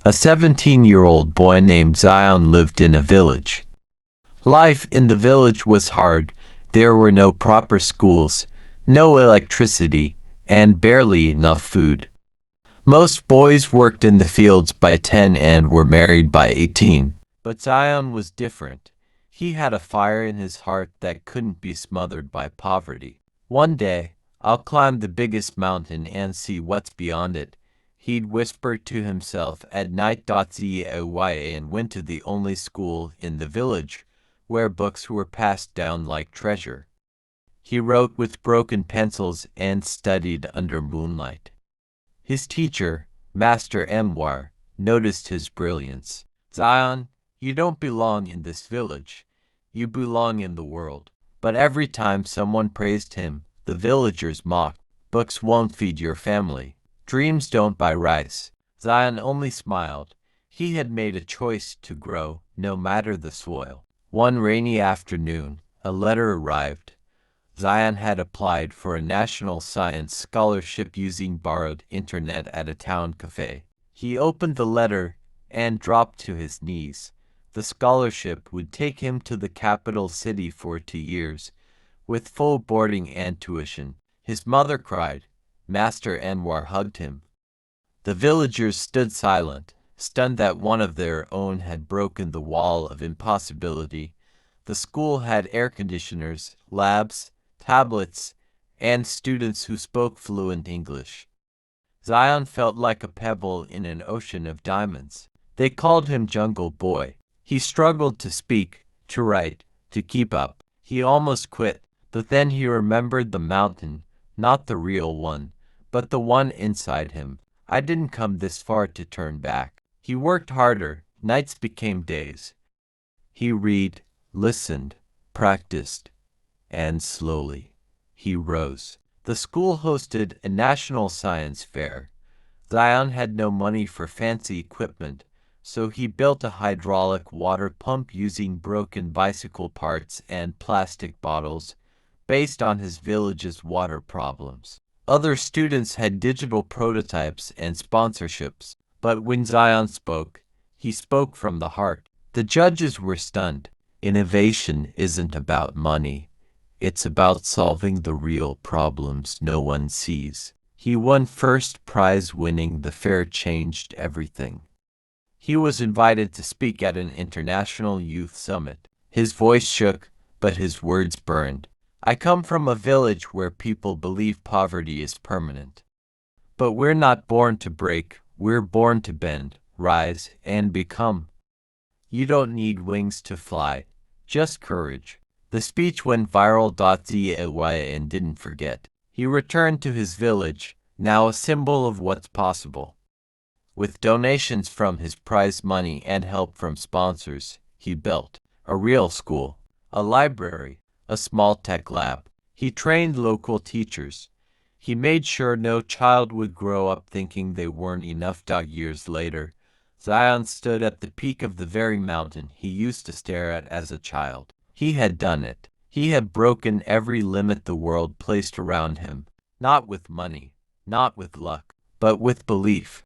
A 17-year-old boy named Zayaan lived in a village. Life in the village was hard. There were no proper schools, no electricity, and barely enough food. Most boys worked in the fields by 10 and were married by 18. But Zayaan was different. He had a fire in his heart that couldn't be smothered by poverty. One day, "I'll climb the biggest mountain and see what's beyond it," he'd whisper to himself at night. Zayaan went to the only school in the village, where books were passed down like treasure. He wrote with broken pencils and studied under moonlight. His teacher, Master Anwar, noticed his brilliance. "Zayaan, you don't belong in this village. You belong in the world." But every time someone praised him, the villagers mocked. "Books won't feed your family. Dreams don't buy rice." Zayaan only smiled. He had made a choice to grow, no matter the soil. One rainy afternoon, a letter arrived. Zayaan had applied for a national science scholarship using borrowed internet at a town cafe. He opened the letter and dropped to his knees. The scholarship would take him to the capital city for 2 years, with full boarding and tuition. His mother cried. Master Anwar hugged him. The villagers stood silent, stunned that one of their own had broken the wall of impossibility. The school had air conditioners, labs, tablets, and students who spoke fluent English. Zayaan felt like a pebble in an ocean of diamonds. They called him Jungle Boy. He struggled to speak, to write, to keep up. He almost quit, but then he remembered the mountain, not the real one, but the one inside him. "I didn't come this far to turn back." He worked harder. Nights became days. He read, listened, practiced, and slowly, he rose. The school hosted a national science fair. Zayaan had no money for fancy equipment, so he built a hydraulic water pump using broken bicycle parts and plastic bottles, based on his village's water problems. Other students had digital prototypes and sponsorships, but when Zayaan spoke, he spoke from the heart. The judges were stunned. Innovation isn't about money. It's about solving the real problems no one sees. He won first prize. Winning the fair changed everything. He was invited to speak at an international youth summit. His voice shook, but his words burned. "I come from a village where people believe poverty is permanent. But we're not born to break, we're born to bend, rise, and become. You don't need wings to fly, just courage." The speech went viral. Zayaan didn't forget. He returned to his village, now a symbol of what's possible. With donations from his prize money and help from sponsors, he built a real school, a library, a small tech lab. He trained local teachers. He made sure no child would grow up thinking they weren't enough. Years later, Zayaan stood at the peak of the very mountain he used to stare at as a child. He had done it. He had broken every limit the world placed around him, not with money, not with luck, but with belief.